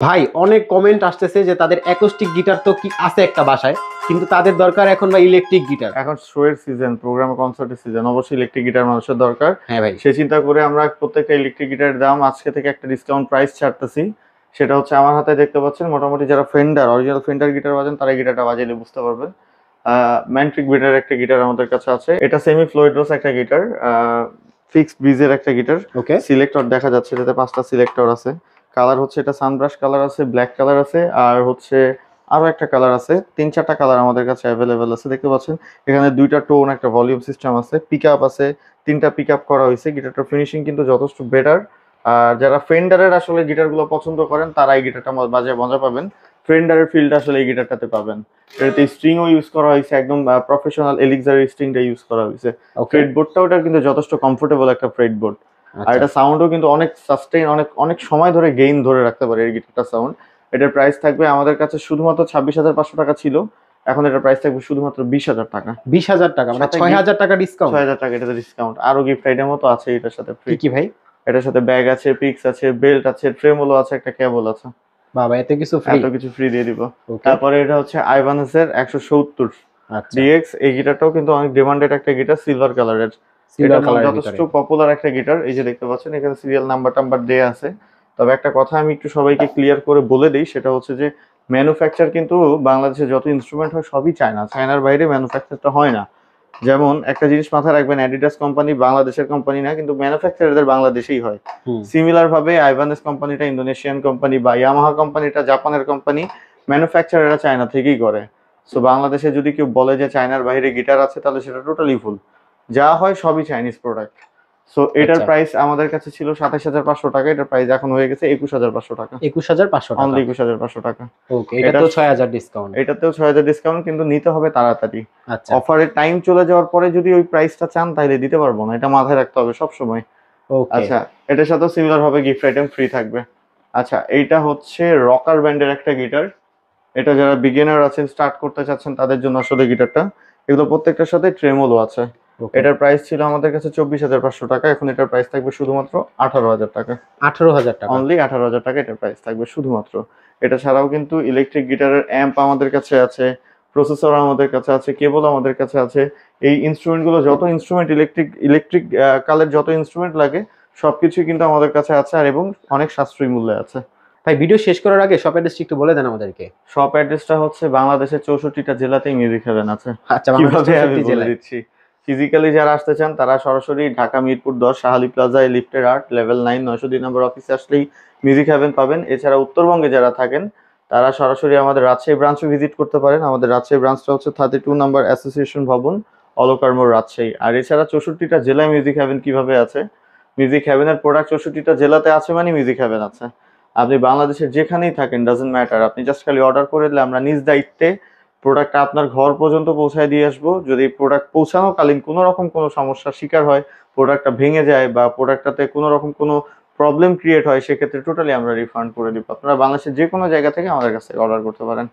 ভাই অনেক কমেন্ট আসতেছে যে তাদের অ্যাকোস্টিক গিটার তো কি আছে একটা বাসায়, কিন্তু তাদের দরকার এখন ভাই ইলেকট্রিক গিটার। এখন শো এর সিজন, প্রোগ্রাম কনসার্টের সিজন, অবশ্যই ইলেকট্রিক গিটার মানুষের দরকার। হ্যাঁ ভাই। সেই চিন্তা করে আমরা প্রত্যেকটা ইলেকট্রিক গিটারের দাম আজকে থেকে একটা ডিসকাউন্ট প্রাইস ছাড়তেছি। সেটা হচ্ছে আমার হাতে দেখতে পাচ্ছেন, মোটামুটি যারা ফেন্ডার অরিজিনাল ফেন্ডার গিটার বাজান তারা এই গিটারটা বাজাইলে বুঝতে পারবেন। ম্যান্ট্রিক গিটার একটা গিটার আমাদের কাছে আছে, এটা সেমি ফ্লোইড্রোস একটা গিটার, ফিক্সড ব্রিজের একটা গিটার। ওকে। সিলেক্টর দেখা যাচ্ছে, এটাতে 5টা সিলেক্টর আছে। কালার হচ্ছে এটা সানব্রাশ কালার আছে, ব্ল্যাক কালার আছে, আর হচ্ছে আরো একটা কালার আছে। 3-4টা কালার আমাদের কাছে অ্যাভেলেবেল আছে। দেখতে পাচ্ছেন এখানে 2টা টোন, একটা ভলিউম সিস্টেম আছে, পিক আপ আছে, 3টা পিক আপ করা হয়েছে। গিটারটার ফিনিশিং কিন্তু যথেষ্ট বেটার। আর যারা ফেন্ডারের আসলে গিটারগুলো পছন্দ করেন তারা এই গিটারটা বাজায় মজা পাবেন। ফেন্ডারের ফিল্ড আসলে এই গিটারটাতে পাবেন। এটাতে স্ট্রিংও ইউজ করা হয়েছে, একদম প্রফেশনাল এলিক্সার স্ট্রিংটা ইউজ করা হয়েছে। ফ্রেট বোর্ডটাও এটা কিন্তু যথেষ্ট কমফোর্টেবল একটা ফ্রেট বোর্ড। আর এটা সাউন্ডও কিন্তু অনেক সাস্টেইন, অনেক অনেক সময় ধরে গেইন ধরে রাখতে পারে এই গিটারটার সাউন্ড। এটার প্রাইস থাকবে আমাদের কাছে শুধুমাত্র 26,500 টাকা ছিল, এখন এটার প্রাইস থাকবে শুধুমাত্র 20,000 টাকা। 20,000 টাকা মানে 6,000 টাকা ডিসকাউন্ট। 6,000 টাকা এটাতে ডিসকাউন্ট, আরো গিফট আইটেমও তো আছে এটার সাথে ফ্রি। কি ভাই? এটার সাথে ব্যাগ আছে, পিক্স আছে, বেল্ট আছে, ট্রেমোলো আছে, একটা কেবল আছে। বাবা এত কিছু ফ্রি! এত কিছু ফ্রি দিয়ে দিব। তারপরে এটা হচ্ছে আইভানেসের 170 ডিএক্স। এই গিটারটাও কিন্তু অনেক ডিমান্ডেড একটা গিটার, সিলভার কালারের। এটা যথেষ্ট পপুলার একটা গিটার। এই যে দেখতে পাচ্ছেন এখানে সিরিয়াল নাম্বার দেয়া আছে। তবে একটা কথা আমি একটু সবাইকে ক্লিয়ার করে বলে দিই, সেটা হচ্ছে যে ম্যানুফ্যাকচার কিন্তু বাংলাদেশে যত ইনস্ট্রুমেন্ট হয় সবই চায়না, চায়নার বাইরে ম্যানুফ্যাকচারটা হয় না। যেমন একটা জিনিস মাথায় রাখবেন, অ্যাডিডাস কোম্পানি বাংলাদেশের কোম্পানি না, কিন্তু ম্যানুফ্যাকচার এদের বাংলাদেশেই হয়। সিমিলার ভাবে আইভানেস কোম্পানিটা ইন্দোনেশিয়ান কোম্পানি, বা ইয়ামাহা কোম্পানিটা জাপানের কোম্পানি, ম্যানুফ্যাকচার এরা চায়না থেকেই করে। সো বাংলাদেশে যদি কেউ বলে যে চায়নার বাইরে গিটার আছে, তাহলে সেটা টোটালি ভুল। যা হয় সবই চাইনিজ প্রোডাক্ট। সো এটার প্রাইস আমাদের কাছে ছিল 27,500 টাকা, এটার প্রাইস এখন হয়ে গেছে 21,500 টাকা। 21,500 টাকা, অনলি 21,500 টাকা। ওকে, এটা তো 6,000 ডিসকাউন্ট। এটাতেও 6,000 ডিসকাউন্ট, কিন্তু নিতে হবে তাড়াতাড়ি। আচ্ছা, অফারের টাইম চলে যাওয়ার পরে যদি ওই প্রাইসটা চান তাহলে দিতে পারবো না, এটা মাথায় রাখতে হবে সব সময়। ওকে। আচ্ছা, এটার সাথেও সিমিলার ভাবে গিফট আইটেম ফ্রি থাকবে। আচ্ছা, এইটা হচ্ছে রকার ব্যান্ডের একটা গিটার। এটা যারা বিগিনার আছেন, স্টার্ট করতে চাচ্ছেন, তাদের জন্য আসলে গিটারটা। এগুলো প্রত্যেকটার সাথে ট্রেমোলো আছে। এটার প্রাইস ছিল আমাদের কাছে 24,500 টাকা, এখন এটার প্রাইস থাকবে শুধুমাত্র 18,000 টাকা। 18,000 টাকা, অনলি 18,000 টাকা এটার প্রাইস থাকবে শুধুমাত্র। এটা ছাড়াও কিন্তু ইলেকট্রিক গিটারের অ্যাম্প আমাদের কাছে আছে, প্রসেসর আমাদের কাছে আছে, কেবল আমাদের কাছে আছে। এই ইনস্ট্রুমেন্টগুলো, যত ইনস্ট্রুমেন্ট ইলেকট্রিক কালের যত ইনস্ট্রুমেন্ট লাগে সবকিছুই কিন্তু আমাদের কাছে আছে, আর এবং অনেক সাশ্রয়ী মূল্যে আছে। ভাই ভিডিও শেষ করার আগে শপ অ্যাড্রেসটা একটু বলে দেন আমাদেরকে। শপ অ্যাড্রেসটা হচ্ছে বাংলাদেশের 64টা জেলাতেই মিউজিক হেভেন আছে। আচ্ছা, কিভাবে আমি বলে দিচ্ছি। ফিজিক্যালি যারা আসতে চান তারা সরাসরি ঢাকা মিরপুর 10 শাহালি প্লাজায় লিফটের 8 লেভেল 9 902 নম্বর অফিসে আসলেই মিউজিক হেভেন পাবেন। এছাড়া উত্তরবঙ্গে যারা থাকেন তারা সরাসরি আমাদের রাজশাহী ব্রাঞ্চে ভিজিট করতে পারেন। আমাদের রাজশাহী ব্রাঞ্চটা হচ্ছে 32 নম্বর অ্যাসোসিয়েশন ভবন, অলকার মোড়, রাজশাহী। আর এছাড়া 64টা জেলায় মিউজিক হেভেন কিভাবে আছে, মিউজিক হেভেনের প্রোডাক্ট 64টা জেলাতে আছে মানে মিউজিক হেভেন আছে। আপনি বাংলাদেশের যেখানেই থাকেন, ডাজন্ট ম্যাটার, আপনি জাস্ট খালি অর্ডার করে দিলে আমরা নিজ দায়িত্বে প্রোডাক্টটা আপনার ঘর পর্যন্ত পৌঁছায় দিয়ে আসবো। যদি প্রোডাক্ট পৌঁছানোকালীন কোনো রকম কোনো সমস্যার শিকার হয়, প্রোডাক্টটা ভেঙে যায় বা প্রোডাক্টটাতে কোনো রকম কোনো প্রবলেম ক্রিয়েট হয়, সেক্ষেত্রে টোটালি আমরা রিফান্ড করে দিব। আপনারা বাংলাদেশের যে কোনো জায়গা থেকে আমাদের কাছে অর্ডার করতে পারেন।